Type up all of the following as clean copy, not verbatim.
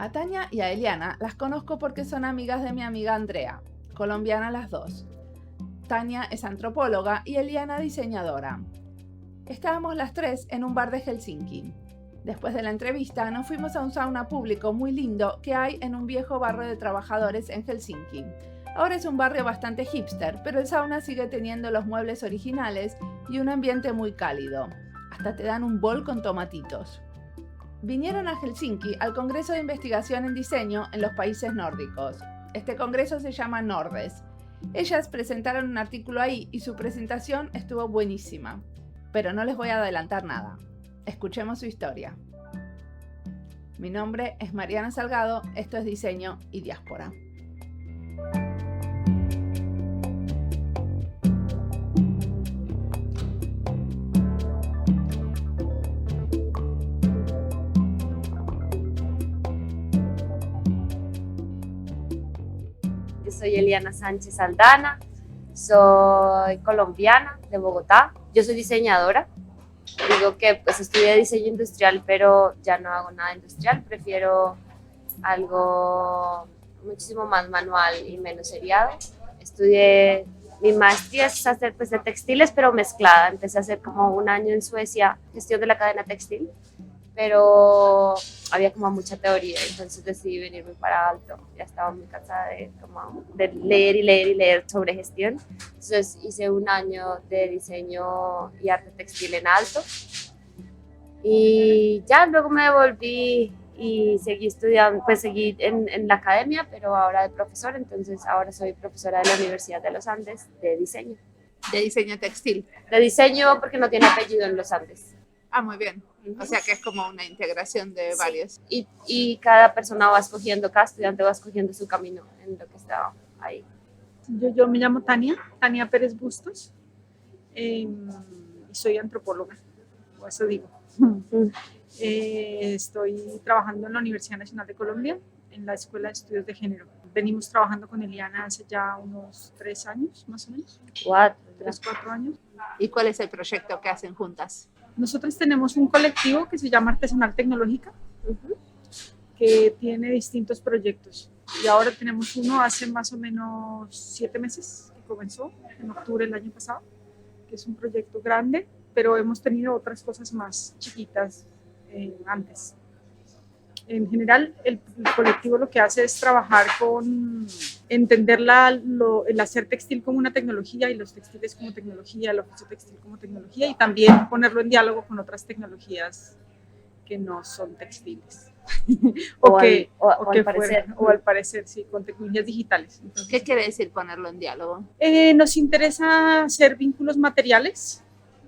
A Tania y a Eliana las conozco porque son amigas de mi amiga Andrea, colombiana las dos. Tania es antropóloga y Eliana diseñadora. Estábamos las tres en un bar de Helsinki. Después de la entrevista nos fuimos a un sauna público muy lindo que hay en un viejo barrio de trabajadores en Helsinki. Ahora es un barrio bastante hipster, pero el sauna sigue teniendo los muebles originales y un ambiente muy cálido. Hasta te dan un bol con tomatitos. Vinieron a Helsinki al Congreso de Investigación en Diseño en los países nórdicos. Este congreso se llama Nordes. Ellas presentaron un artículo ahí y su presentación estuvo buenísima. Pero no les voy a adelantar nada. Escuchemos su historia. Mi nombre es Mariana Salgado, esto es Diseño y Diáspora. Soy Eliana Sánchez Aldana, soy colombiana de Bogotá, yo soy diseñadora, digo que pues estudié diseño industrial pero ya no hago nada industrial, prefiero algo muchísimo más manual y menos seriado. Estudié, mi maestría es hacer pues de textiles pero mezclada, empecé a hacer como un año en Suecia gestión de la cadena textil, pero había como mucha teoría, entonces decidí venirme para Aalto. Ya estaba muy cansada de leer y leer y leer sobre gestión. Entonces hice un año de diseño y arte textil en Aalto. Y ya luego me devolví y seguí estudiando, pues seguí en la academia, pero ahora de profesor, entonces ahora soy profesora de la Universidad de los Andes de diseño. ¿De diseño textil? De diseño porque no tiene apellido en los Andes. Ah, muy bien. O sea que es como una integración de varios. Y cada persona va escogiendo, cada estudiante va escogiendo su camino en lo que está ahí. Yo me llamo Tania Pérez Bustos, y soy antropóloga, o eso digo. Estoy trabajando en la Universidad Nacional de Colombia, en la Escuela de Estudios de Género. Venimos trabajando con Eliana hace ya unos 3 años, más o menos. 4 años. ¿Y cuál es el proyecto que hacen juntas? Nosotros tenemos un colectivo que se llama Artesanal Tecnológica, que tiene distintos proyectos. Y ahora tenemos uno hace más o menos 7 meses, que comenzó en octubre del año pasado, que es un proyecto grande, pero hemos tenido otras cosas más chiquitas antes. En general, el colectivo lo que hace es trabajar con entender el hacer textil como una tecnología y los textiles como tecnología, el oficio textil como tecnología y también ponerlo en diálogo con otras tecnologías que no son textiles. Al parecer, sí, con tecnologías digitales. Entonces, ¿qué quiere decir ponerlo en diálogo? Nos interesa hacer vínculos materiales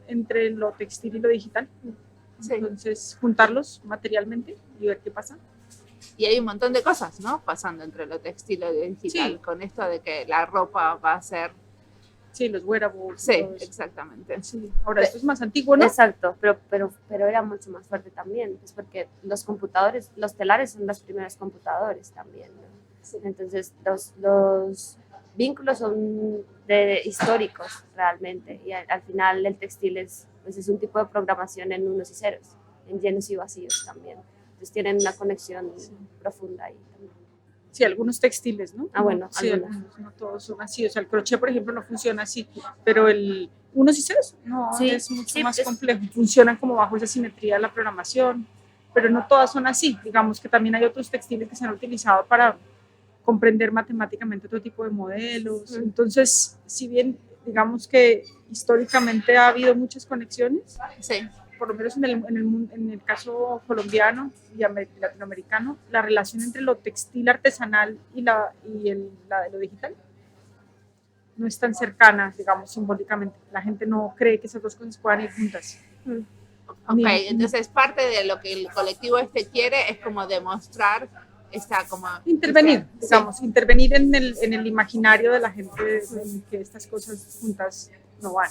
entre lo textil y lo digital. Sí. Entonces, juntarlos materialmente y ver qué pasa. Y hay un montón de cosas, ¿no? Pasando entre lo textil y lo digital, sí. Con esto de que la ropa va a ser... Sí, los wearables. Sí, exactamente. Sí. Ahora, esto es más antiguo, ¿no? Exacto, pero era mucho más fuerte también, pues porque los computadores, los telares son los primeros computadores también, ¿no? Sí. Entonces, los vínculos son históricos realmente, y al final el textil es un tipo de programación en unos y ceros, en llenos y vacíos también. Entonces tienen una conexión profunda ahí también. Sí, algunos textiles, ¿no? Ah, bueno, sí, algunos, no todos son así. O sea, el crochet, por ejemplo, no funciona así, pero el unos y ceros no, sí, es mucho más complejo. Funcionan como bajo esa simetría de la programación, pero no todas son así. Digamos que también hay otros textiles que se han utilizado para comprender matemáticamente otro tipo de modelos. Entonces, si bien digamos que históricamente ha habido muchas conexiones, sí. Por lo menos en el caso colombiano y latinoamericano, la relación entre lo textil artesanal y la de lo digital no es tan cercana, digamos, simbólicamente. La gente no cree que esas dos cosas puedan ir juntas. Ok, entonces parte de lo que el colectivo quiere es como demostrar intervenir, digamos, sí. Intervenir en el imaginario de la gente en que estas cosas juntas no van.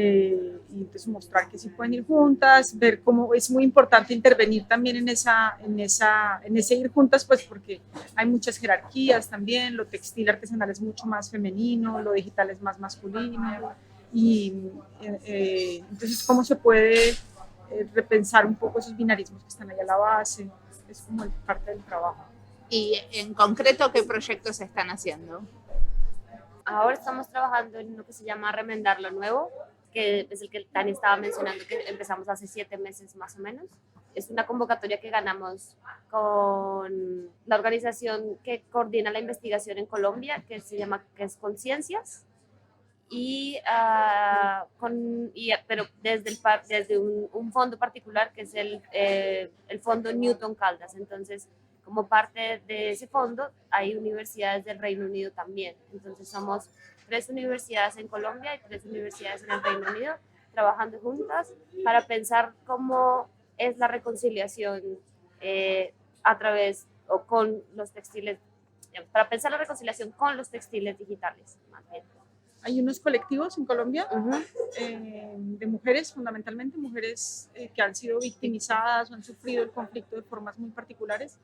y entonces mostrar que sí pueden ir juntas, ver cómo es muy importante intervenir también en ese ir juntas, pues porque hay muchas jerarquías también, lo textil artesanal es mucho más femenino, lo digital es más masculino, y entonces cómo se puede repensar un poco esos binarismos que están ahí a la base, es como parte del trabajo. Y en concreto, ¿qué proyectos están haciendo? Ahora estamos trabajando en lo que se llama Remendar lo Nuevo, que es el que Tania estaba mencionando, que empezamos hace 7 meses más o menos. Es una convocatoria que ganamos con la organización que coordina la investigación en Colombia, que es Conciencias, pero desde un fondo particular que es el fondo Newton Caldas. Entonces, como parte de ese fondo, hay universidades del Reino Unido también. Entonces, somos 3 universidades en Colombia y 3 universidades en el Reino Unido trabajando juntas para pensar cómo es la reconciliación a través o con los textiles, para pensar la reconciliación con los textiles digitales, más bien. Hay unos colectivos en Colombia de mujeres, fundamentalmente mujeres que han sido victimizadas o han sufrido el conflicto de formas muy particulares,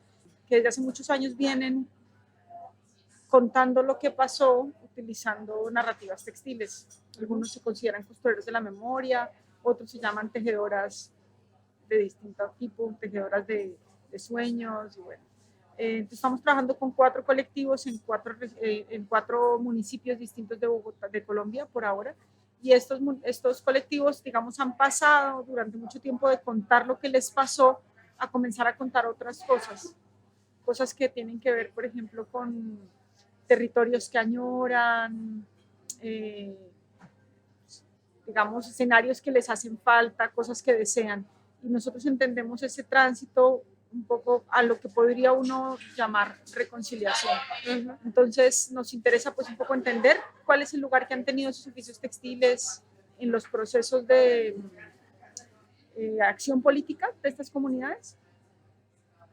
que desde hace muchos años vienen contando lo que pasó utilizando narrativas textiles. Algunos se consideran costureros de la memoria, otros se llaman tejedoras de distinto tipo, tejedoras de sueños. Y bueno. Entonces estamos trabajando con 4 colectivos en 4 municipios distintos de Bogotá, de Colombia por ahora. Y estos colectivos, digamos, han pasado durante mucho tiempo de contar lo que les pasó a comenzar a contar otras cosas que tienen que ver, por ejemplo, con territorios que añoran, digamos, escenarios que les hacen falta, cosas que desean. Y nosotros entendemos ese tránsito un poco a lo que podría uno llamar reconciliación. Entonces nos interesa pues un poco entender cuál es el lugar que han tenido esos oficios textiles en los procesos de acción política de estas comunidades,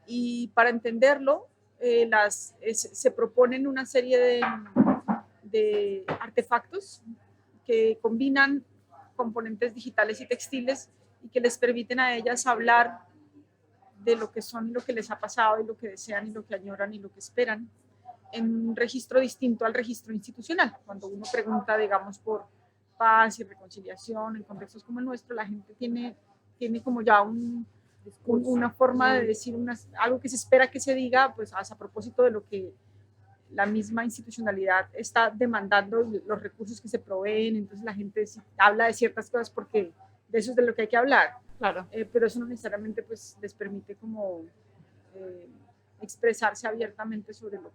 y para entenderlo se proponen una serie de artefactos que combinan componentes digitales y textiles y que les permiten a ellas hablar de lo que son, lo que les ha pasado y lo que desean y lo que añoran y lo que esperan en un registro distinto al registro institucional. Cuando uno pregunta, digamos, por paz y reconciliación en contextos como el nuestro, la gente tiene como ya una forma de decir algo que se espera que se diga, pues a propósito de lo que la misma institucionalidad está demandando y los recursos que se proveen. Entonces la gente habla de ciertas cosas porque de eso es de lo que hay que hablar. Claro. Pero eso no necesariamente pues, les permite como expresarse abiertamente sobre lo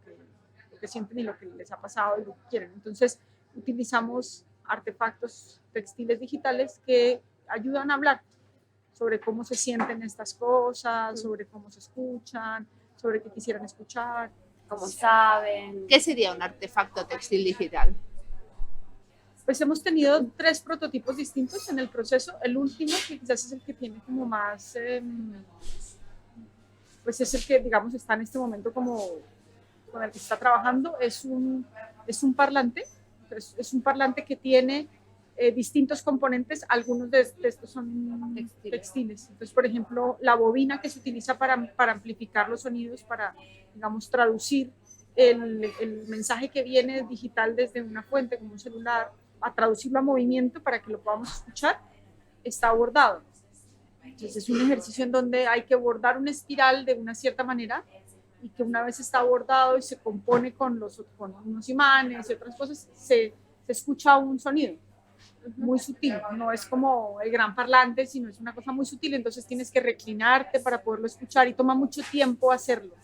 que sienten y lo que les ha pasado y lo que quieren. Entonces utilizamos artefactos textiles digitales que ayudan a hablar sobre cómo se sienten estas cosas, sobre cómo se escuchan, sobre qué quisieran escuchar. Cómo saben. ¿Qué sería un artefacto textil digital? Pues hemos tenido 3 prototipos distintos en el proceso. El último, que quizás es el que tiene como más, pues es el que, digamos, está en este momento como con el que se está trabajando, es un parlante. Es un parlante que tiene distintos componentes, algunos de estos son textiles. Entonces, por ejemplo, la bobina que se utiliza para amplificar los sonidos, para, digamos, traducir el mensaje que viene digital desde una fuente como un celular, a traducirlo a movimiento para que lo podamos escuchar, está bordado. Entonces es un ejercicio en donde hay que bordar una espiral de una cierta manera y que una vez está bordado y se compone con unos imanes y otras cosas, se escucha un sonido muy sutil. No es como el gran parlante, sino es una cosa muy sutil. Entonces tienes que reclinarte para poderlo escuchar y toma mucho tiempo hacerlo.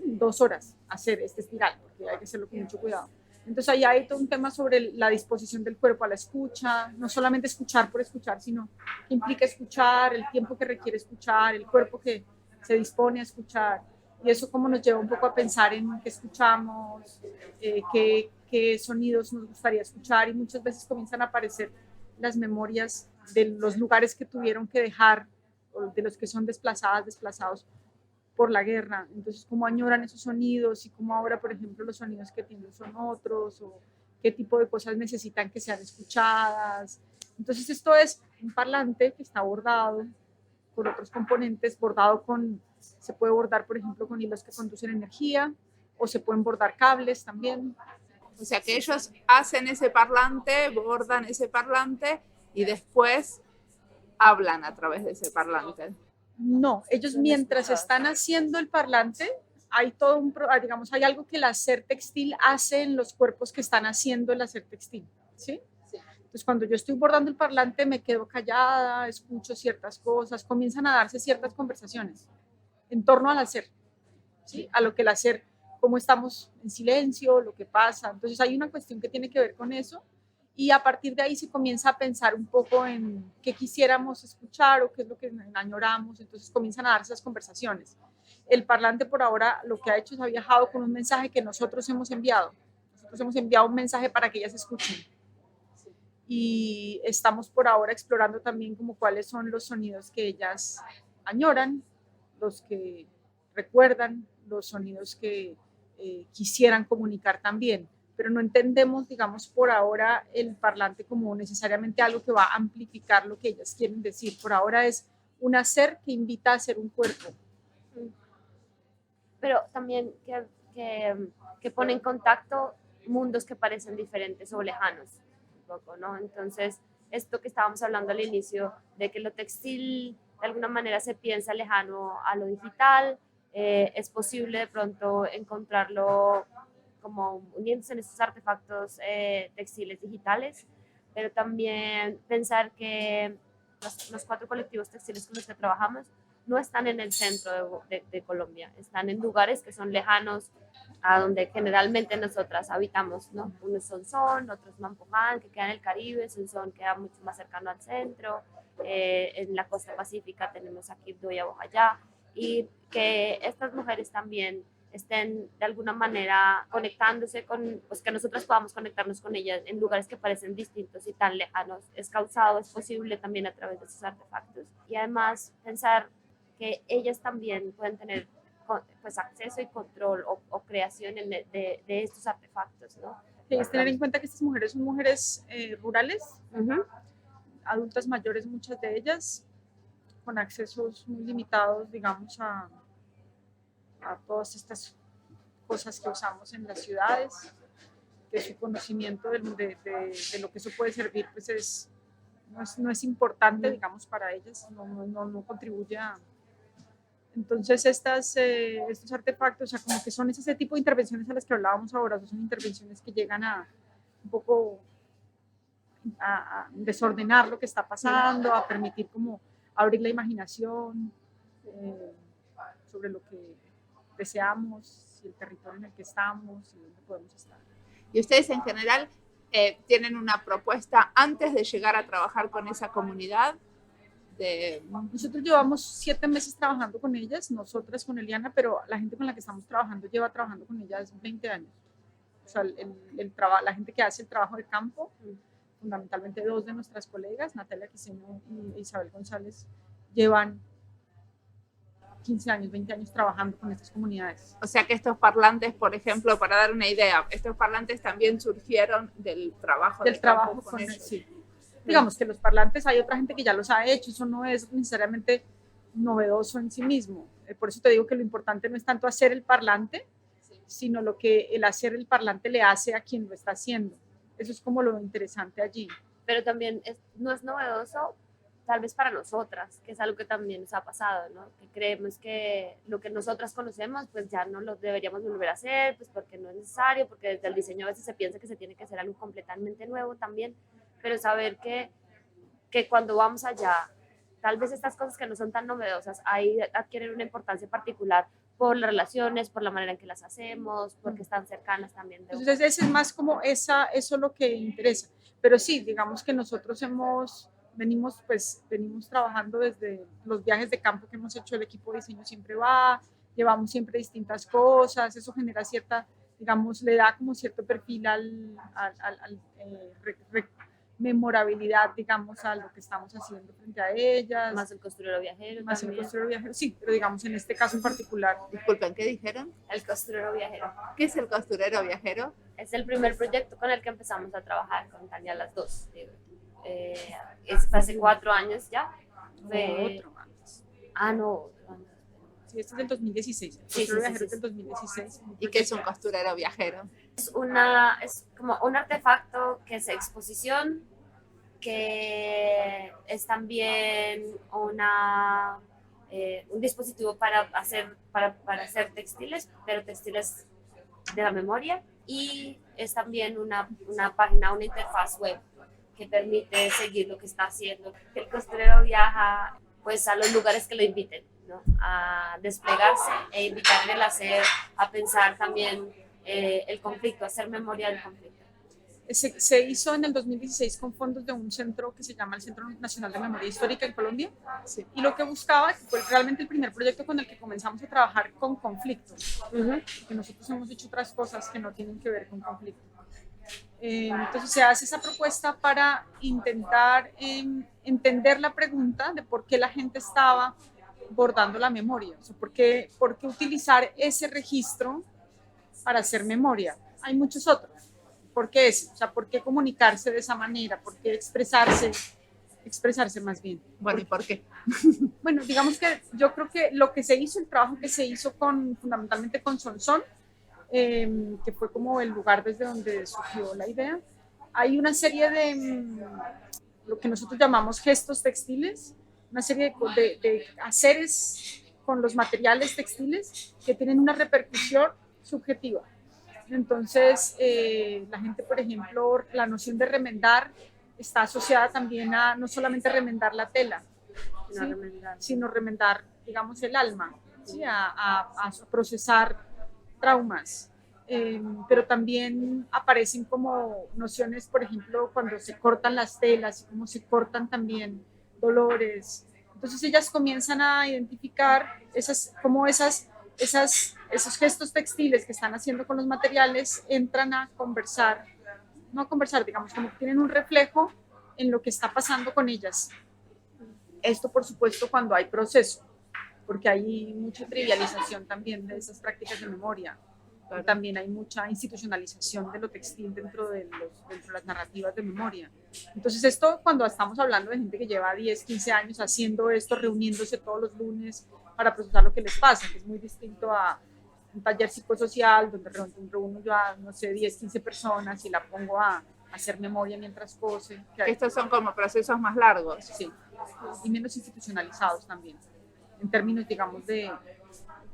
2 horas hacer este espiral, porque hay que hacerlo con mucho cuidado. Entonces ahí hay todo un tema sobre la disposición del cuerpo a la escucha, no solamente escuchar por escuchar, sino qué implica escuchar, el tiempo que requiere escuchar, el cuerpo que se dispone a escuchar, y eso como nos lleva un poco a pensar en qué escuchamos, qué sonidos nos gustaría escuchar, y muchas veces comienzan a aparecer las memorias de los lugares que tuvieron que dejar, o de los que son desplazados por la guerra. Entonces, cómo añoran esos sonidos y cómo ahora, por ejemplo, los sonidos que tienen son otros, o qué tipo de cosas necesitan que sean escuchadas. Entonces esto es un parlante que está bordado con otros componentes, se puede bordar por ejemplo con hilos que conducen energía o se pueden bordar cables también. O sea que ellos hacen ese parlante, bordan ese parlante y después hablan a través de ese parlante. No, ellos mientras están haciendo el parlante, hay todo digamos, hay algo que el hacer textil hace en los cuerpos que están haciendo el hacer textil, ¿sí? Entonces, cuando yo estoy bordando el parlante, me quedo callada, escucho ciertas cosas, comienzan a darse ciertas conversaciones en torno al hacer, ¿sí? A lo que el hacer, cómo estamos en silencio, lo que pasa. Entonces, hay una cuestión que tiene que ver con eso y a partir de ahí se comienza a pensar un poco en qué quisiéramos escuchar o qué es lo que añoramos. Entonces, comienzan a darse esas conversaciones. El parlante por ahora lo que ha hecho es ha viajado con un mensaje que nosotros hemos enviado. Nosotros hemos enviado un mensaje para que ellas escuchen. Y estamos por ahora explorando también como cuáles son los sonidos que ellas añoran, los que recuerdan, los sonidos que quisieran comunicar también, pero no entendemos, digamos, por ahora el parlante como necesariamente algo que va a amplificar lo que ellas quieren decir. Por ahora es un hacer que invita a hacer un cuerpo. Pero también que pone en contacto mundos que parecen diferentes o lejanos. Poco, ¿no? Entonces, esto que estábamos hablando al inicio, de que lo textil de alguna manera se piensa lejano a lo digital, es posible de pronto encontrarlo como uniéndose en estos artefactos textiles digitales, pero también pensar que los 4 colectivos textiles con los que trabajamos no están en el centro de Colombia, están en lugares que son lejanos a donde generalmente nosotras habitamos, ¿no? Unos son Sonsón, otros Mampoján, que queda en el Caribe, Sonsón queda mucho más cercano al centro, en la costa pacífica tenemos a Quibdó y a Bojayá, y que estas mujeres también estén de alguna manera conectándose con, pues que nosotros podamos conectarnos con ellas en lugares que parecen distintos y tan lejanos, es posible también a través de sus artefactos. Y además pensar que ellas también pueden tener pues acceso y control o creación de estos artefactos, ¿no? Es tener en cuenta que estas mujeres son mujeres rurales, adultas mayores, muchas de ellas, con accesos muy limitados, digamos, a todas estas cosas que usamos en las ciudades, que su conocimiento de lo que eso puede servir, pues no es importante, digamos, para ellas, no contribuye a... Entonces, estos artefactos, o sea, como que son ese tipo de intervenciones a las que hablábamos ahora, son intervenciones que llegan a un poco a desordenar lo que está pasando, a permitir como abrir la imaginación sobre lo que deseamos, el territorio en el que estamos y dónde podemos estar. Y ustedes en general tienen una propuesta antes de llegar a trabajar con esa comunidad. Nosotros llevamos 7 meses trabajando con ellas, nosotras con Eliana, pero la gente con la que estamos trabajando lleva trabajando con ellas 20 años. O sea, la gente que hace el trabajo de campo, fundamentalmente 2 de nuestras colegas, Natalia Quiseño y Isabel González, llevan 15 años, 20 años trabajando con estas comunidades. O sea que estos parlantes, por ejemplo, para dar una idea, estos parlantes también surgieron del trabajo con ellos. Sí. Digamos que los parlantes hay otra gente que ya los ha hecho, eso no es necesariamente novedoso en sí mismo. Por eso te digo que lo importante no es tanto hacer el parlante, sino lo que el hacer el parlante le hace a quien lo está haciendo. Eso es como lo interesante allí. Pero también no es novedoso tal vez para nosotras, que es algo que también nos ha pasado, ¿no? Que creemos que lo que nosotras conocemos, pues ya no lo deberíamos volver a hacer, pues porque no es necesario, porque desde el diseño a veces se piensa que se tiene que hacer algo completamente nuevo también, pero saber que cuando vamos allá, tal vez estas cosas que no son tan novedosas, ahí adquieren una importancia particular por las relaciones, por la manera en que las hacemos, porque están cercanas también. Entonces ese es más como eso lo que interesa, pero sí, digamos que nosotros venimos trabajando desde los viajes de campo que hemos hecho, el equipo de diseño siempre va, llevamos siempre distintas cosas, eso genera cierta, digamos, le da como cierto perfil memorabilidad, digamos, a lo que estamos haciendo frente a ellas. Más el costurero viajero. Más también. El costurero viajero, sí, pero digamos en este caso en particular. Disculpen, ¿qué dijeron? El costurero viajero. ¿Qué es el costurero viajero? Es el primer proyecto con el que empezamos a trabajar con Tania las dos. Es hace 4 años ya. Otro antes. No, otro año. Sí, este es del 2016. Sí, Costurero sí, viajero sí, es del 2016. ¿Y qué es un costurero viajero? Es como un artefacto que es exposición, que es también un dispositivo para hacer textiles, pero textiles de la memoria, y es también una página, una interfaz web que permite seguir lo que está haciendo. El costurero viaja pues a los lugares que lo inviten, ¿no? A desplegarse e invitar al hacer, a pensar también el conflicto, hacer memoria del conflicto. Se hizo en el 2016 con fondos de un centro que se llama el Centro Nacional de Memoria Histórica en Colombia. Sí. Y lo que buscaba, que fue realmente el primer proyecto con el que comenzamos a trabajar con conflictos, que nosotros hemos hecho otras cosas que no tienen que ver con conflicto. Entonces se hace esa propuesta para intentar entender la pregunta de por qué la gente estaba bordando la memoria, o sea, por qué utilizar ese registro para hacer memoria. Hay muchos otros. ¿Por qué ese? O sea, ¿por qué comunicarse de esa manera? ¿Por qué expresarse más bien? Bueno, ¿y por qué? Bueno, digamos que yo creo que lo que se hizo, el trabajo que se hizo fundamentalmente con Sonsón, que fue como el lugar desde donde surgió la idea, hay una serie de lo que nosotros llamamos gestos textiles, una serie de haceres con los materiales textiles que tienen una repercusión subjetiva. Entonces, la gente, por ejemplo, la noción de remendar está asociada también a no solamente remendar la tela, ¿sí? Sino remendar, digamos, el alma, ¿sí? a procesar traumas. Pero también aparecen como nociones, por ejemplo, cuando se cortan las telas y cómo se cortan también dolores. Entonces ellas comienzan a identificar esos gestos textiles que están haciendo con los materiales, entran a conversar, no a conversar, digamos, como que tienen un reflejo en lo que está pasando con ellas. Esto, por supuesto, cuando hay proceso, porque hay mucha trivialización también de esas prácticas de memoria. Claro. También hay mucha institucionalización de lo textil dentro de las narrativas de memoria. Entonces esto, cuando estamos hablando de gente que lleva 10, 15 años haciendo esto, reuniéndose todos los lunes para procesar lo que les pasa, que es muy distinto a un taller psicosocial donde reúno yo a, no sé, 10, 15 personas y la pongo a hacer memoria mientras cose. Estos son como procesos más largos. Sí, y menos institucionalizados también, en términos, digamos,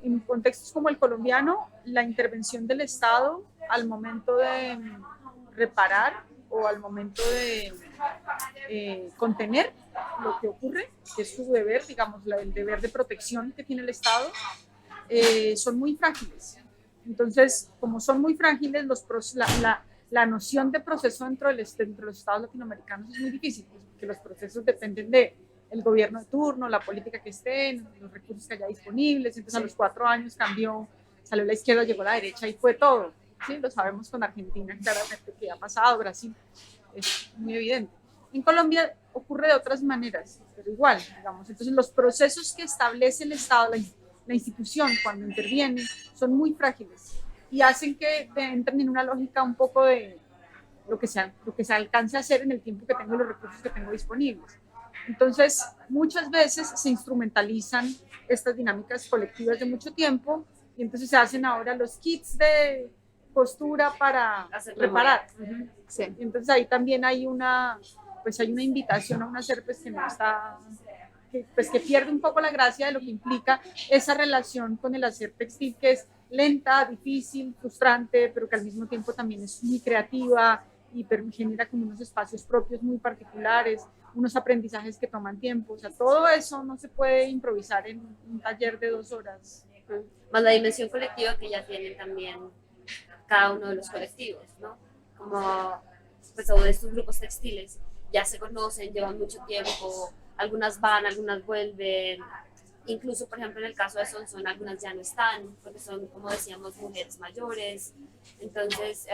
en contextos como el colombiano, la intervención del Estado al momento de reparar o al momento de contener lo que ocurre, que es su deber, digamos, el deber de protección que tiene el Estado, son muy frágiles. Entonces, como son muy frágiles, la noción de proceso dentro de los Estados latinoamericanos es muy difícil, porque los procesos dependen del gobierno de turno, la política que estén, los recursos que haya disponibles. Entonces, a los 4 años cambió, salió la izquierda, llegó la derecha y fue todo. ¿Sí? Lo sabemos con Argentina, claramente, que ha pasado, Brasil, es muy evidente. En Colombia ocurre de otras maneras, pero igual, digamos. Entonces, los procesos que establece el Estado, la institución, cuando interviene, son muy frágiles y hacen que entren en una lógica un poco de lo que se alcance a hacer en el tiempo que tengo y los recursos que tengo disponibles. Entonces, muchas veces se instrumentalizan estas dinámicas colectivas de mucho tiempo y entonces se hacen ahora los kits de costura para reparar. Sí. Entonces ahí también hay una invitación a un hacer pues, que no está, que pierde un poco la gracia de lo que implica esa relación con el hacer textil, que es lenta, difícil, frustrante, pero que al mismo tiempo también es muy creativa y genera como unos espacios propios muy particulares, unos aprendizajes que toman tiempo. O sea, todo eso no se puede improvisar en un taller de 2 horas. Más la dimensión colectiva que ya tienen también cada uno de los colectivos, ¿no? Como pues, de estos grupos textiles ya se conocen, llevan mucho tiempo, algunas van, algunas vuelven, incluso por ejemplo en el caso de Sonsón algunas ya no están, porque son, como decíamos, mujeres mayores. Entonces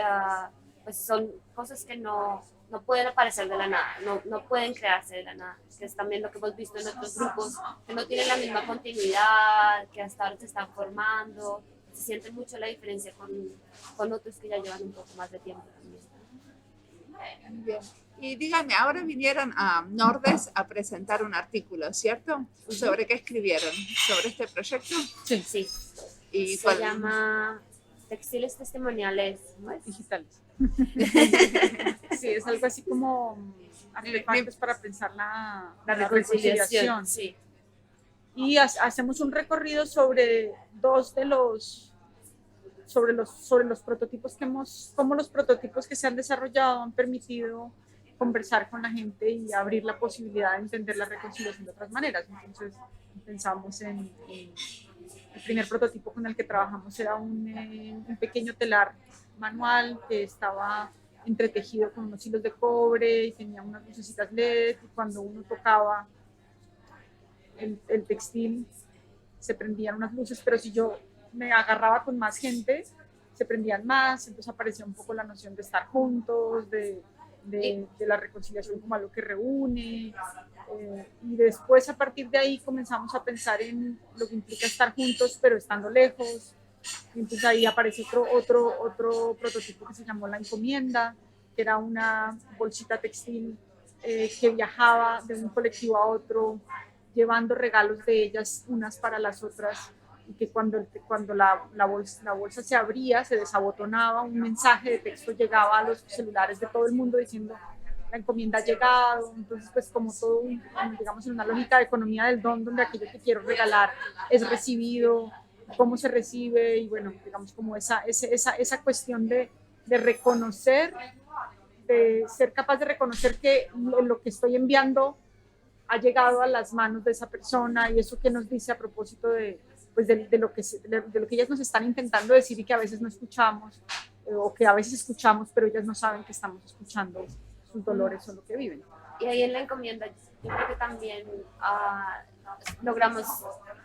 pues son cosas que no pueden aparecer de la nada, no pueden crearse de la nada, que es también lo que hemos visto en otros grupos que no tienen la misma continuidad, que hasta ahora se están formando. Se siente mucho la diferencia con otros que ya llevan un poco más de tiempo también. Bien. Y díganme, ahora vinieron a Nordes a presentar un artículo, ¿cierto? ¿Sobre qué escribieron? ¿Sobre este proyecto? Sí, Sí, ¿Y se cuál? llama Textiles Testimoniales, ¿no es? digitales. Sí, es algo así como artefactos para pensar la reconciliación. Sí. Y hacemos un recorrido sobre sobre los prototipos cómo los prototipos que se han desarrollado han permitido conversar con la gente y abrir la posibilidad de entender la reconciliación de otras maneras. Entonces pensamos el primer prototipo con el que trabajamos era un pequeño telar manual que estaba entretejido con unos hilos de cobre y tenía unas lucecitas LED, y cuando uno tocaba el textil se prendían unas luces, pero si yo me agarraba con más gente se prendían más, entonces aparecía un poco la noción de estar juntos, de la reconciliación como algo que reúne, y después a partir de ahí comenzamos a pensar en lo que implica estar juntos pero estando lejos, y entonces ahí aparece otro prototipo que se llamó La Encomienda, que era una bolsita textil que viajaba de un colectivo a otro llevando regalos de ellas unas para las otras, y que cuando la bolsa se abría, se desabotonaba, un mensaje de texto llegaba a los celulares de todo el mundo diciendo la encomienda ha llegado. Entonces pues como todo, digamos, en una lógica de economía del don, donde aquello que quiero regalar es recibido, cómo se recibe, y bueno, digamos como esa cuestión de reconocer, de ser capaz de reconocer que lo que estoy enviando ha llegado a las manos de esa persona, y eso que nos dice a propósito pues de lo que ellas nos están intentando decir y que a veces no escuchamos, o que a veces escuchamos pero ellas no saben que estamos escuchando sus dolores o lo que viven. Y ahí en La Encomienda yo creo que también logramos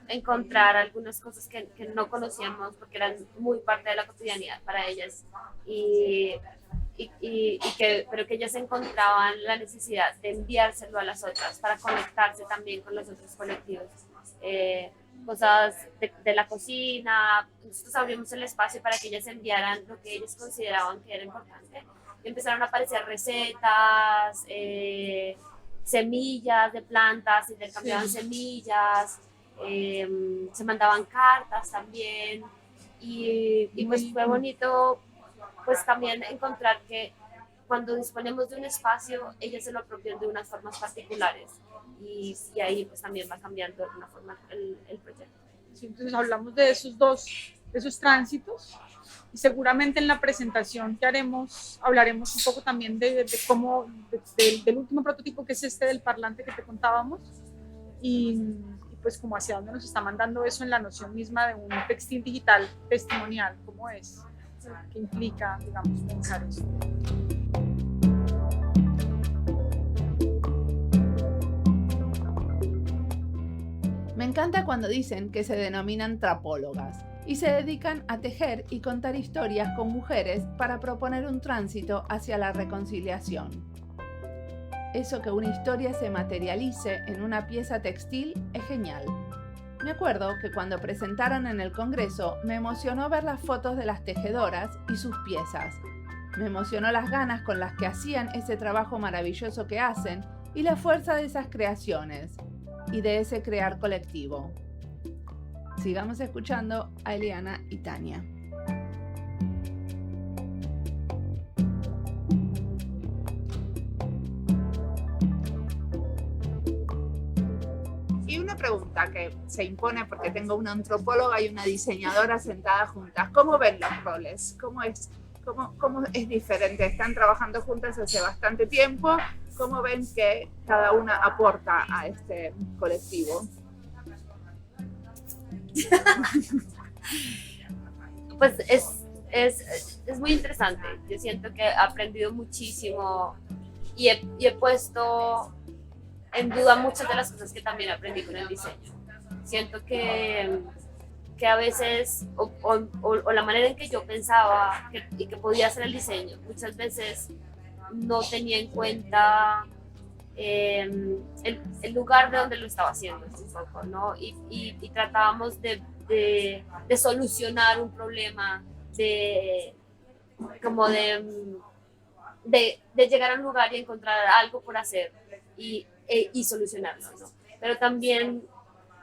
encontrar algunas cosas que no conocíamos porque eran muy parte de la cotidianidad para ellas, pero que ellas encontraban la necesidad de enviárselo a las otras para conectarse también con los otros colectivos. Cosas de la cocina, nosotros abrimos el espacio para que ellas enviaran lo que ellas consideraban que era importante. Y empezaron a aparecer recetas, semillas de plantas, intercambiaban semillas, se mandaban cartas también, y pues fue bonito pues también encontrar que cuando disponemos de un espacio, ellas se lo apropian de unas formas particulares, y ahí pues también va cambiando de alguna forma el proyecto. Sí, entonces hablamos de esos tránsitos, y seguramente en la presentación que haremos hablaremos un poco también de cómo, del último prototipo, que es este del parlante que te contábamos, y pues como hacia dónde nos está mandando eso en la noción misma de un textil digital testimonial, cómo es, que implica, digamos, pensar eso. Me encanta cuando dicen que se denominan trapólogas y se dedican a tejer y contar historias con mujeres para proponer un tránsito hacia la reconciliación. Eso que una historia se materialice en una pieza textil es genial. Me acuerdo que cuando presentaron en el Congreso me emocionó ver las fotos de las tejedoras y sus piezas. Me emocionó las ganas con las que hacían ese trabajo maravilloso que hacen y la fuerza de esas creaciones y de ese crear colectivo. Sigamos escuchando a Eliana y Tania. Y una pregunta que se impone porque tengo una antropóloga y una diseñadora sentadas juntas. ¿Cómo ven los roles? ¿Cómo es diferente? Están trabajando juntas hace bastante tiempo. ¿Cómo ven que cada una aporta a este colectivo? Pues es muy interesante. Yo siento que he aprendido muchísimo y he puesto en duda muchas de las cosas que también aprendí con el diseño. Siento que a veces, o la manera en que yo pensaba y que podía hacer el diseño, muchas veces no tenía en cuenta el lugar de donde lo estaba haciendo un poco, ¿no? Y tratábamos de solucionar un problema, de llegar a un lugar y encontrar algo por hacer y solucionarlo, ¿no? Pero también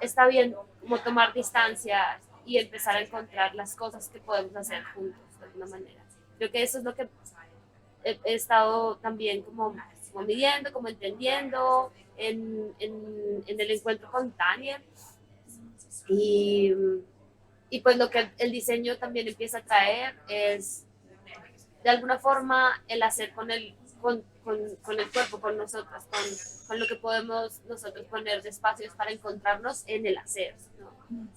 está bien como tomar distancia y empezar a encontrar las cosas que podemos hacer juntos de alguna manera. Creo que eso es lo que he estado también como midiendo, como entendiendo en el encuentro con Tania. Y pues lo que el diseño también empieza a traer es de alguna forma el hacer con el cuerpo, con nosotras, con lo que podemos nosotros poner de espacios para encontrarnos en el hacer, ¿no?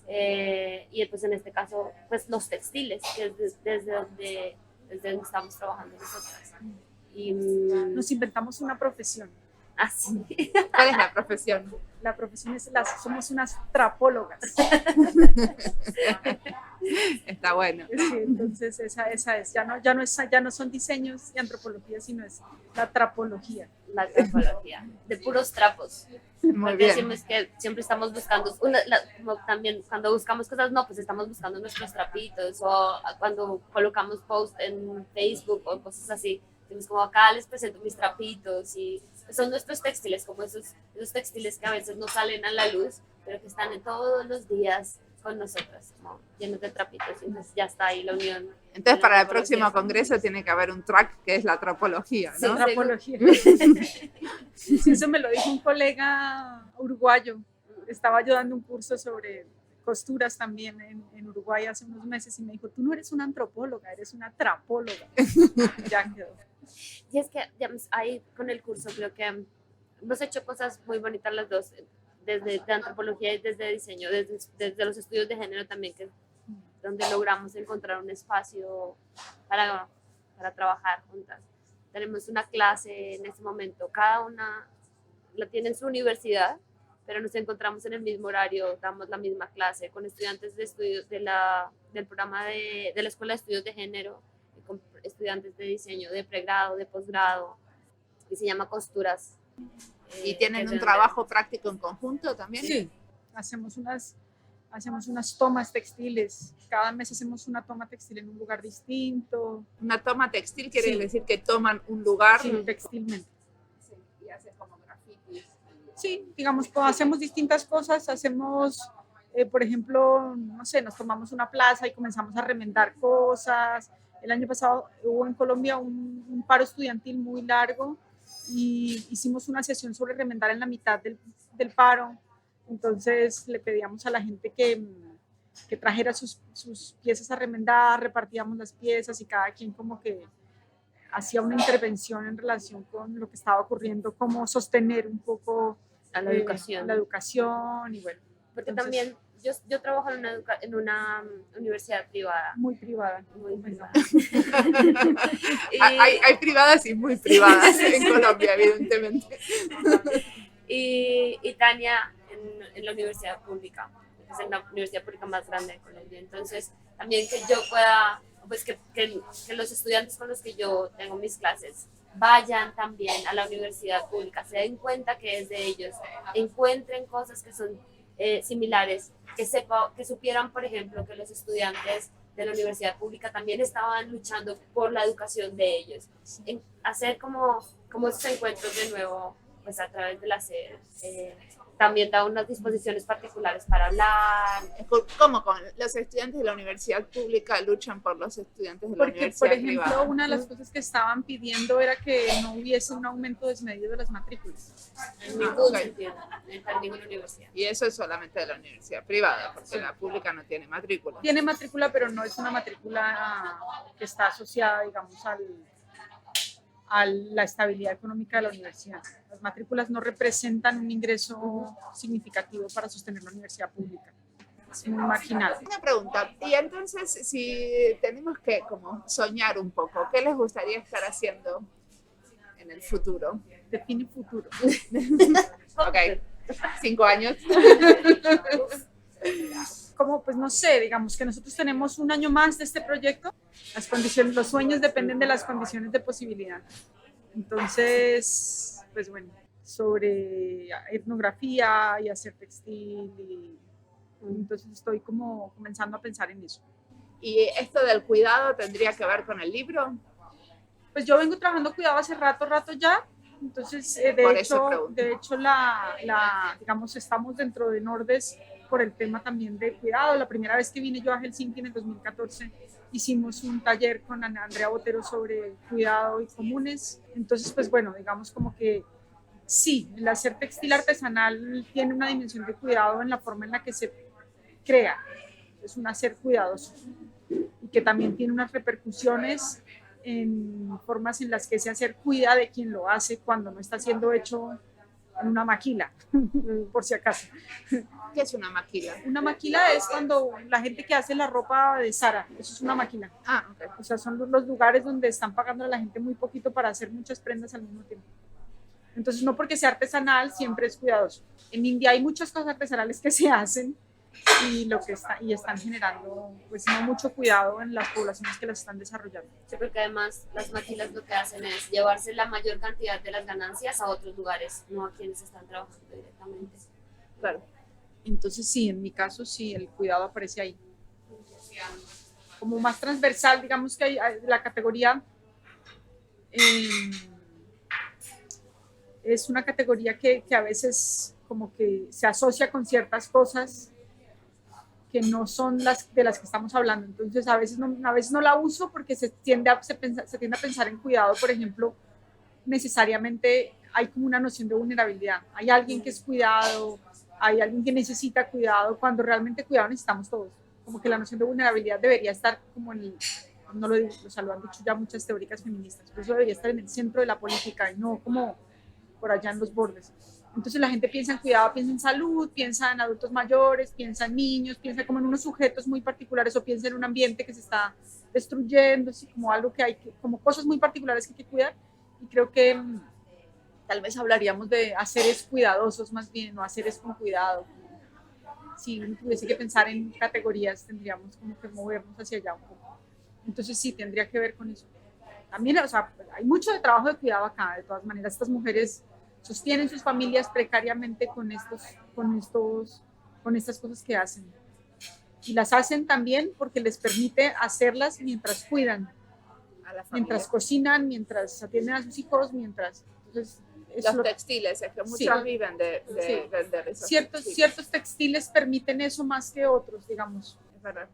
Y pues en este caso, pues los textiles, que es desde donde estamos trabajando nosotras. Y, Nos inventamos una profesión. así. ¿Cuál es la profesión? La profesión es somos unas trapólogas. Está bueno. Sí, entonces esa es, ya no son diseños y antropología, sino es la trapología. La trapología, de puros trapos. Muy Porque bien. decimos que siempre estamos buscando, como también cuando buscamos cosas, no, pues estamos buscando nuestros trapitos, o cuando colocamos post en Facebook o cosas así, decimos como acá les presento mis trapitos, y son nuestros textiles, como esos textiles que a veces no salen a la luz, pero que están todos los días con nosotras, como llenos de trapitos, y entonces ya está ahí la unión. Entonces, para el próximo congreso tiene que haber un track que es la tropología, ¿no? Sí. Trapología. Sí, eso me lo dijo un colega uruguayo. Estaba yo dando un curso sobre costuras también en Uruguay hace unos meses y me dijo, tú no eres una antropóloga, eres una trapóloga. Ya quedó. Y es que, digamos, ahí con el curso creo que hemos hecho cosas muy bonitas las dos, desde de antropología y desde diseño, desde los estudios de género también, que donde logramos encontrar un espacio para trabajar juntas. Tenemos una clase en este momento, cada una la tiene en su universidad, pero nos encontramos en el mismo horario, damos la misma clase con estudiantes de estudios del programa de la Escuela de Estudios de Género, y con estudiantes de diseño de pregrado, de posgrado, y se llama Costuras. ¿Y tienen un trabajo práctico en conjunto también? Sí, hacemos unas tomas textiles. Cada mes hacemos una toma textil en un lugar distinto. Una toma textil quiere Sí. decir que toman un lugar. Sí, textilmente. Sí, y hacen como grafitis. Sí, digamos, pues, hacemos distintas cosas. Hacemos, por ejemplo, no sé, nos tomamos una plaza y comenzamos a remendar cosas. El año pasado hubo en Colombia un paro estudiantil muy largo y hicimos una sesión sobre remendar en la mitad del paro. Entonces le pedíamos a la gente que trajera sus piezas a remendar, repartíamos las piezas y cada quien como que hacía una intervención en relación con lo que estaba ocurriendo, cómo sostener un poco A la educación. la educación y bueno. Porque Entonces, también yo trabajo en una universidad privada. muy privada. Muy privada. Y- Hay privadas y muy privadas en Colombia, evidentemente. y Tania en la universidad pública, que es la universidad pública más grande de Colombia. Entonces, también que yo pueda, pues que los estudiantes con los que yo tengo mis clases vayan también a la universidad pública, se den cuenta que es de ellos, encuentren cosas que son similares, que supieran, por ejemplo, que los estudiantes de la universidad pública también estaban luchando por la educación de ellos. Hacer como esos encuentros de nuevo, pues a través del hacer, también da unas disposiciones particulares para hablar. ¿Cómo con los estudiantes de la universidad pública luchan por los estudiantes de la Porque, universidad por ejemplo, privada? una de las cosas que estaban pidiendo era que no hubiese un aumento desmedido de las matrículas. En ningún ok. sentido, en ninguna universidad. Y eso es solamente de la universidad privada, porque la pública no tiene matrícula. Tiene matrícula, pero no es una matrícula que está asociada, digamos, a la estabilidad económica de la universidad. Las matrículas no representan un ingreso significativo para sostener la universidad pública. Es muy marginal. Una pregunta, y entonces si tenemos que como soñar un poco, ¿qué les gustaría estar haciendo en el futuro? Define futuro. Ok, 5 años. Como, pues no sé, digamos que nosotros tenemos un año más de este proyecto. Las condiciones, los sueños dependen de las condiciones de posibilidad. Entonces, pues bueno, sobre etnografía y hacer textil. Entonces estoy como comenzando a pensar en eso. ¿Y esto del cuidado tendría que ver con el libro? Pues yo vengo trabajando cuidado hace rato ya, entonces de hecho digamos, estamos dentro de Nordes por el tema también de cuidado. La primera vez que vine yo a Helsinki en el 2014 hicimos un taller con Andrea Botero sobre cuidado y comunes, entonces pues bueno, digamos como que sí, el hacer textil artesanal tiene una dimensión de cuidado en la forma en la que se crea, es un hacer cuidadoso y que también tiene unas repercusiones en formas en las que ese hacer cuida de quien lo hace cuando no está siendo hecho en una maquila, por si acaso. ¿Qué es una maquila? Una maquila es cuando la gente que hace la ropa de Zara, eso es una maquila. Ah, okay. O sea, son los lugares donde están pagando a la gente muy poquito para hacer muchas prendas al mismo tiempo. Entonces, no porque sea artesanal, siempre es cuidadoso. En India hay muchas cosas artesanales que se hacen y están generando pues no mucho cuidado en las poblaciones que las están desarrollando. Sí, porque además las maquilas lo que hacen es llevarse la mayor cantidad de las ganancias a otros lugares, no a quienes están trabajando directamente. Claro. Entonces sí, en mi caso sí, el cuidado aparece ahí. Como más transversal, digamos que hay la categoría es una categoría que a veces como que se asocia con ciertas cosas que no son las de las que estamos hablando. Entonces a veces no la uso porque se tiende a pensar en cuidado, por ejemplo, necesariamente hay como una noción de vulnerabilidad. Hay alguien que es cuidado, hay alguien que necesita cuidado, cuando realmente cuidado necesitamos todos. Como que la noción de vulnerabilidad debería estar como no lo digo, lo han dicho ya muchas teóricas feministas, pero eso debería estar en el centro de la política y no como por allá en los bordes. Entonces la gente piensa en cuidado, piensa en salud, piensa en adultos mayores, piensa en niños, piensa como en unos sujetos muy particulares o piensa en un ambiente que se está destruyendo, así como algo como cosas muy particulares que hay que cuidar. Y creo que tal vez hablaríamos de haceres cuidadosos más bien, no haceres con cuidado. Si uno tuviese que pensar en categorías, tendríamos como que movernos hacia allá un poco. Entonces sí, tendría que ver con eso. También, o sea, hay mucho de trabajo de cuidado acá, de todas maneras. Estas mujeres sostienen sus familias precariamente con estas cosas que hacen. Y las hacen también porque les permite hacerlas mientras cuidan, mientras cocinan, mientras atienden a sus hijos, mientras... Entonces, los textiles, es que muchas viven de vender esos ciertos textiles permiten eso más que otros, digamos. Es verdad.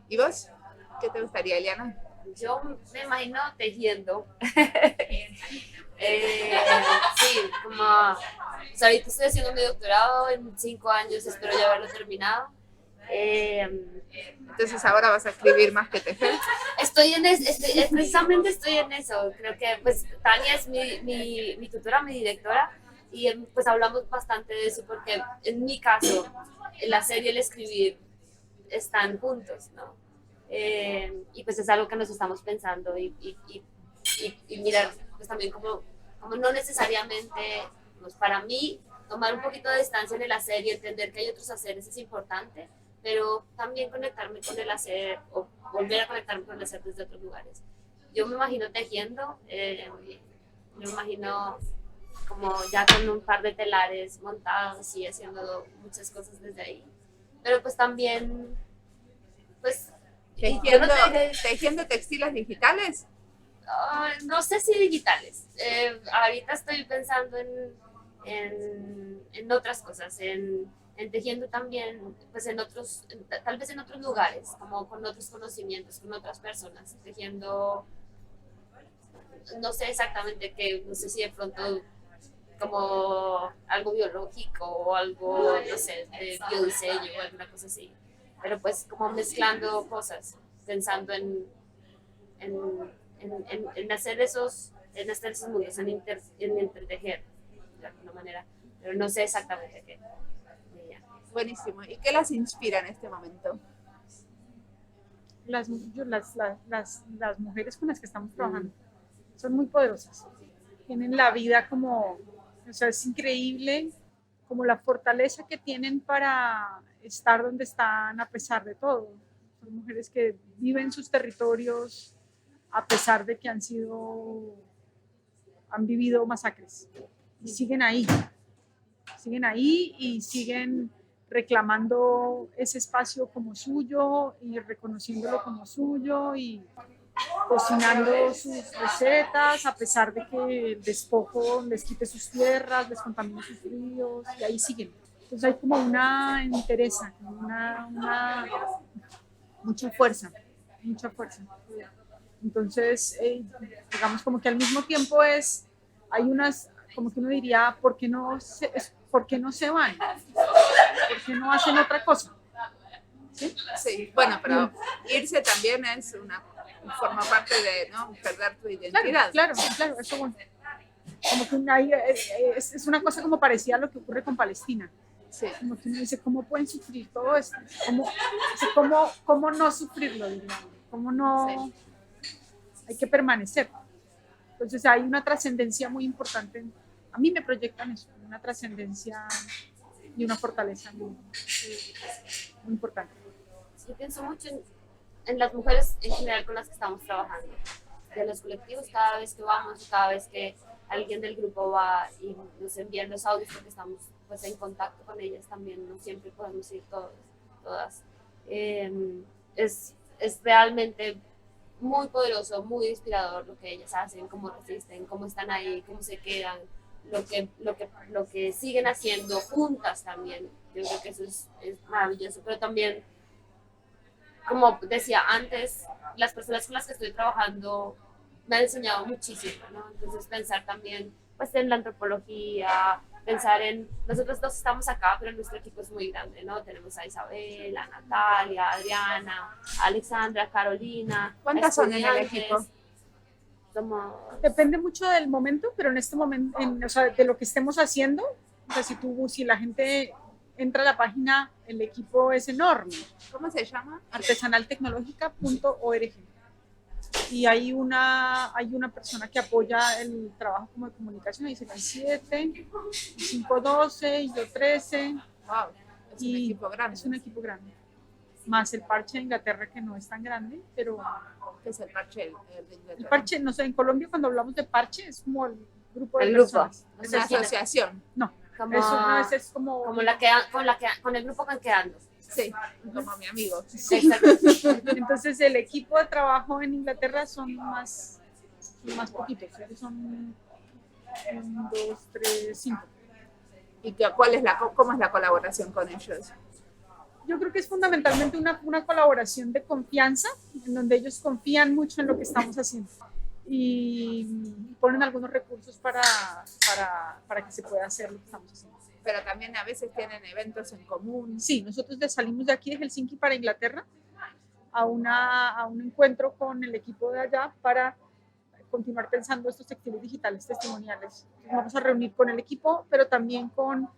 ¿Y vos? ¿Qué te gustaría, Eliana? Yo me imagino tejiendo. Sí, como pues ahorita estoy haciendo mi doctorado, en 5 años espero ya haberlo terminado. Entonces ahora vas a escribir más que tejer. Precisamente estoy en eso. Creo que pues Tania es mi tutora, mi directora, y pues hablamos bastante de eso porque en mi caso el hacer y el escribir están juntos, ¿no? Y pues es algo que nos estamos pensando y mirar pues también como no necesariamente pues para mí tomar un poquito de distancia en el hacer y entender que hay otros haceres es importante, pero también conectarme con el hacer o volver a conectarme con el hacer desde otros lugares. Yo me imagino tejiendo, me imagino como ya con un par de telares montados y haciendo muchas cosas desde ahí, pero pues también pues ¿Tejiendo textiles digitales? No sé si digitales. Ahorita estoy pensando en otras cosas, en tejiendo también, pues tal vez en otros lugares, como con otros conocimientos, con otras personas, tejiendo, no sé exactamente qué, no sé si de pronto como algo biológico o algo, no sé, de biodiseño o alguna cosa así. Pero pues como mezclando cosas, pensando en hacer esos mundos, en intertejer de alguna manera, pero no sé exactamente qué. Buenísimo. ¿Y qué las inspira en este momento? Las mujeres con las que estamos trabajando son muy poderosas. Tienen la vida como, o sea, es increíble como la fortaleza que tienen para estar donde están a pesar de todo. Son mujeres que viven sus territorios a pesar de que han vivido masacres y siguen ahí y siguen reclamando ese espacio como suyo y reconociéndolo como suyo y cocinando sus recetas, a pesar de que el despojo les quite sus tierras, les contamine sus ríos, y ahí siguen. Entonces hay como una entereza, como mucha fuerza, mucha fuerza. Entonces, digamos como que al mismo tiempo hay unas, como que uno diría, ¿por qué no se van? ¿Por qué no hacen otra cosa? ¿Sí? Sí, bueno, pero irse también forma parte de no perder tu identidad. Claro, eso bueno. Como que es una cosa como parecida a lo que ocurre con Palestina. Sí. Como que uno dice, ¿cómo pueden sufrir todo esto? ¿Cómo no sufrirlo, digamos? ¿Cómo no? Sí. Hay que permanecer. Entonces hay una trascendencia muy importante. A mí me proyectan eso, una trascendencia y una fortaleza muy importante. Yo pienso mucho en las mujeres en general con las que estamos trabajando. De los colectivos, cada vez que vamos, cada vez que alguien del grupo va y nos envía los audios porque estamos pues, en contacto con ellas también, no siempre podemos ir todas. Es realmente muy poderoso, muy inspirador lo que ellas hacen, cómo resisten, cómo están ahí, cómo se quedan, lo que siguen haciendo juntas también. Yo creo que eso es maravilloso, pero también, como decía antes, las personas con las que estoy trabajando me han enseñado muchísimo, ¿no? Entonces pensar también pues, en la antropología, pensar en, nosotros dos estamos acá, pero nuestro equipo es muy grande, ¿no? Tenemos a Isabel, a Natalia, a Adriana, a Alexandra, a Carolina. ¿Cuántas son en el equipo? Depende mucho del momento, pero en este momento, o sea, de lo que estemos haciendo, o sea, si la gente entra a la página, el equipo es enorme. ¿Cómo se llama? artesanaltecnologica.org. Y hay una persona que apoya el trabajo como de comunicación, ahí serán 7, 5, 12 y yo 13. Wow, es un equipo grande. Es un equipo grande. Más el parche de Inglaterra, que no es tan grande, pero... ¿Qué es el parche de Inglaterra? El parche, no sé, en Colombia cuando hablamos de parche es como el grupo de personas. Es una asociación. No, como, eso no es como con el grupo quedando. Sí, como mi amigo. Sí. Entonces el equipo de trabajo en Inglaterra son más poquitos, son 1, 2, 3, 5. ¿Y cómo es la colaboración con ellos? Yo creo que es fundamentalmente una colaboración de confianza, en donde ellos confían mucho en lo que estamos haciendo y ponen algunos recursos para que se pueda hacer lo que estamos haciendo. Pero también a veces tienen eventos en común. Sí, nosotros salimos de aquí de Helsinki para Inglaterra a un encuentro con el equipo de allá para continuar pensando estos textiles digitales testimoniales. Nos vamos a reunir con el equipo, pero también vamos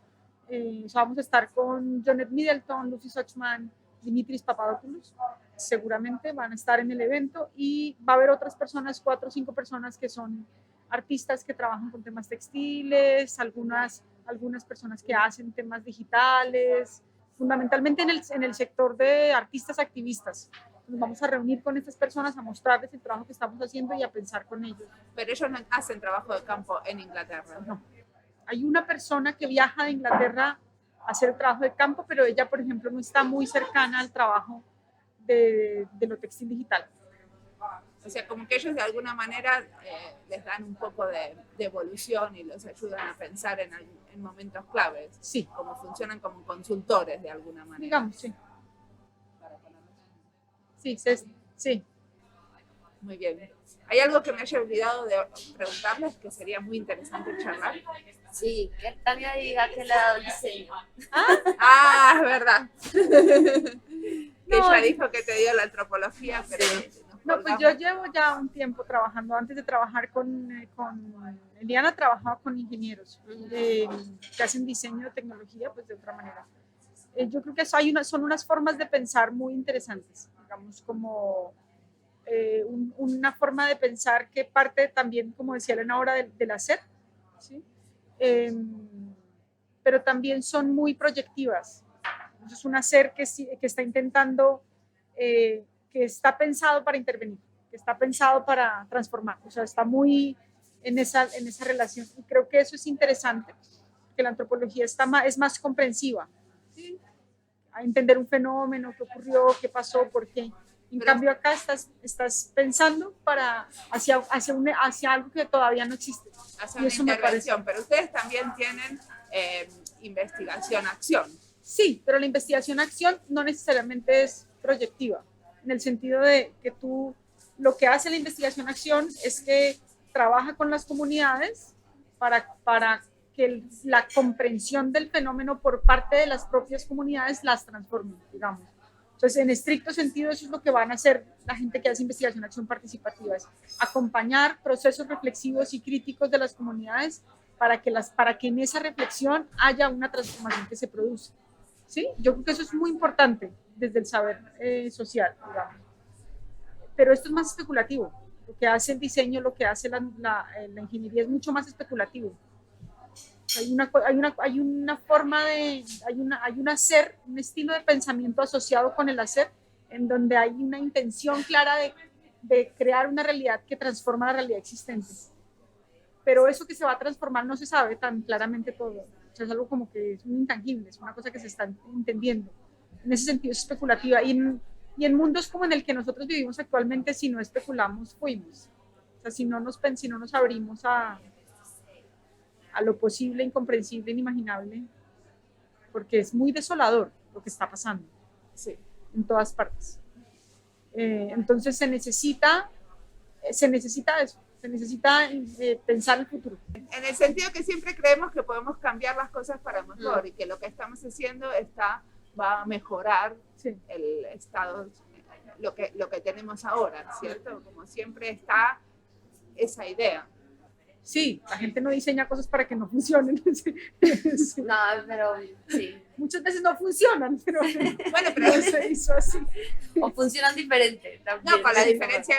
a estar con Janet Middleton, Lucy Suchman, Dimitris Papadopoulos. Seguramente van a estar en el evento y va a haber otras personas, 4 o 5 personas que son artistas que trabajan con temas textiles, algunas personas que hacen temas digitales, fundamentalmente en el sector de artistas activistas. Nos vamos a reunir con estas personas, a mostrarles el trabajo que estamos haciendo y a pensar con ellos. Pero ellos no hacen trabajo de campo en Inglaterra. No. Hay una persona que viaja de Inglaterra a hacer el trabajo de campo, pero ella, por ejemplo, no está muy cercana al trabajo de lo textil digital. O sea, como que ellos de alguna manera les dan un poco de evolución y los ayudan a pensar en momentos claves. Sí. Como funcionan como consultores de alguna manera. Digamos, sí. Sí. Muy bien. ¿Hay algo que me haya olvidado de preguntarles que sería muy interesante charlar? Sí, que Tania diga que le ha dado diseño. Ah, es verdad. Que ella dijo que te dio la antropología, pero... No, pues yo llevo ya un tiempo trabajando. Antes de trabajar con Eliana, trabajaba con ingenieros que hacen diseño de tecnología, pues de otra manera. Yo creo que son unas formas de pensar muy interesantes, digamos, como una forma de pensar que parte también, como decía Elena ahora, del hacer, ¿sí? Pero también son muy proyectivas. Es un hacer que está intentando... que está pensado para intervenir, que está pensado para transformar, o sea, está muy en esa relación. Y creo que eso es interesante, que la antropología es más comprensiva, ¿sí? A entender un fenómeno, qué ocurrió, qué pasó, por qué. En cambio acá estás pensando hacia algo que todavía no existe. Hacer Y una eso me parece. intervención, pero ustedes también tienen investigación-acción. Sí, pero la investigación-acción no necesariamente es proyectiva, en el sentido de que lo que hace la investigación-acción es que trabaja con las comunidades para que la comprensión del fenómeno por parte de las propias comunidades las transforme, digamos. Entonces, en estricto sentido, eso es lo que van a hacer la gente que hace investigación-acción participativa, es acompañar procesos reflexivos y críticos de las comunidades para que en esa reflexión haya una transformación que se produce. ¿Sí? Yo creo que eso es muy importante desde el saber social, digamos. Pero esto es más especulativo. Lo que hace el diseño, lo que hace la ingeniería es mucho más especulativo. Hay una forma hay un hacer, un estilo de pensamiento asociado con el hacer, en donde hay una intención clara de crear una realidad que transforma la realidad existente. Pero eso que se va a transformar no se sabe tan claramente todo. O sea, es algo como que es un intangible, es una cosa que se está entendiendo. En ese sentido es especulativa. Y en mundos como en el que nosotros vivimos actualmente, si no especulamos, fuimos. O sea, si no nos abrimos a lo posible, incomprensible, inimaginable, porque es muy desolador lo que está pasando, sí, en todas partes. Entonces se necesita eso, se necesita pensar el futuro. En el sentido que siempre creemos que podemos cambiar las cosas para mejor y que lo que estamos haciendo va a mejorar el estado, lo que tenemos ahora, ¿cierto? Como siempre está esa idea. Sí, la gente no diseña cosas para que no funcionen. Sí. No, pero sí. Muchas veces no funcionan, pero bueno, pero no se hizo así. O funcionan diferente también. No, con la diferencia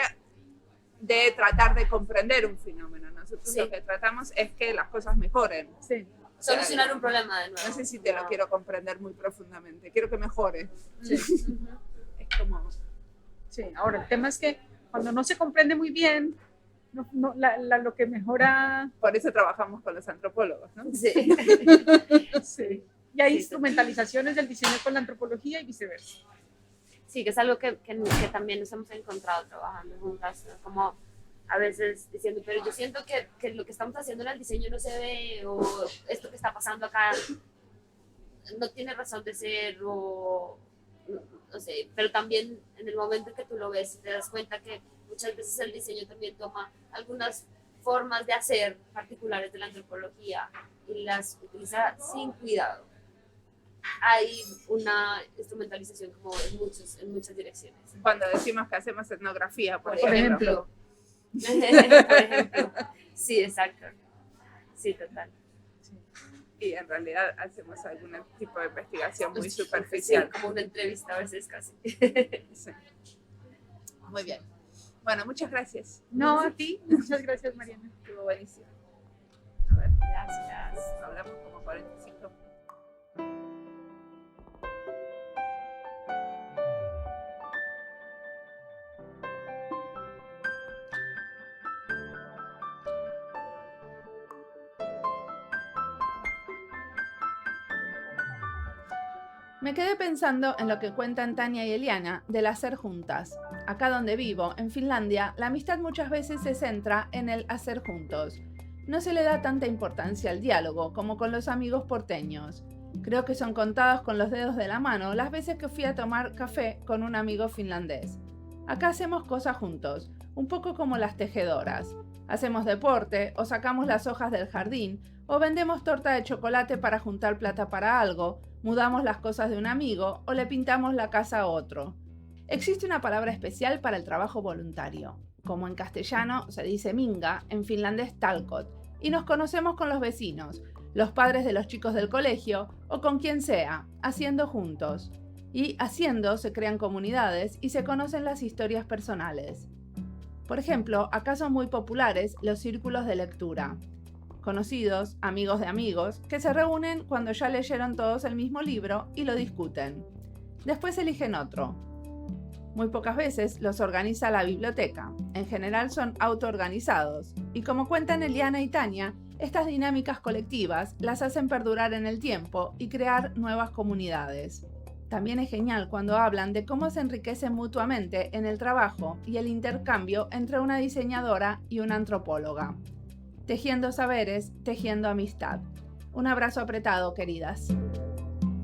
de tratar de comprender un fenómeno. Nosotros lo que tratamos es que las cosas mejoren. Sí. Solucionar un problema de nuevo. No sé si te lo quiero comprender muy profundamente. Quiero que mejore. Sí. Es como... Sí, ahora el tema es que cuando no se comprende muy bien, lo que mejora... Por eso trabajamos con los antropólogos, ¿no? Sí. Sí. Y hay instrumentalizaciones del diseño con la antropología y viceversa. Sí, que es algo que también nos hemos encontrado trabajando juntas, ¿no? Como a veces diciendo, pero yo siento que lo que estamos haciendo en el diseño no se ve, o esto que está pasando acá no tiene razón de ser, o no sé, pero también en el momento que tú lo ves te das cuenta que muchas veces el diseño también toma algunas formas de hacer particulares de la antropología y las utiliza sin cuidado. Hay una instrumentalización como en muchas direcciones. Cuando decimos que hacemos etnografía, por ejemplo. Por ejemplo. Sí, exacto. Sí, total. Y en realidad hacemos algún tipo de investigación muy superficial. Sí, como una entrevista a veces casi. Sí. Muy bien. Bueno, muchas gracias. No, a ti. Muchas gracias, Mariana. Estuvo buenísimo. A ver, Gracias. hablamos como 45. Me quedé pensando en lo que cuentan Tania y Eliana del hacer juntas. Acá donde vivo, en Finlandia, la amistad muchas veces se centra en el hacer juntos. No se le da tanta importancia al diálogo como con los amigos porteños. Creo que son contadas con los dedos de la mano las veces que fui a tomar café con un amigo finlandés. Acá hacemos cosas juntos, un poco como las tejedoras. Hacemos deporte, o sacamos las hojas del jardín, o vendemos torta de chocolate para juntar plata para algo, mudamos las cosas de un amigo o le pintamos la casa a otro. Existe una palabra especial para el trabajo voluntario. Como en castellano se dice minga, en finlandés talkot, y nos conocemos con los vecinos, los padres de los chicos del colegio o con quien sea, haciendo juntos. Y haciendo se crean comunidades y se conocen las historias personales. Por ejemplo, acá son muy populares los círculos de lectura. Conocidos, amigos de amigos, que se reúnen cuando ya leyeron todos el mismo libro y lo discuten. Después eligen otro. Muy pocas veces los organiza la biblioteca. En general son autoorganizados. Y como cuentan Eliana y Tania, estas dinámicas colectivas las hacen perdurar en el tiempo y crear nuevas comunidades. También es genial cuando hablan de cómo se enriquecen mutuamente en el trabajo y el intercambio entre una diseñadora y una antropóloga. Tejiendo saberes, tejiendo amistad. Un abrazo apretado, queridas.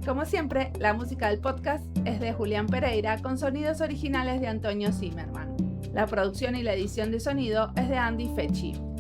Como siempre, la música del podcast es de Julián Pereira con sonidos originales de Antonio Zimmerman. La producción y la edición de sonido es de Andy Fechi.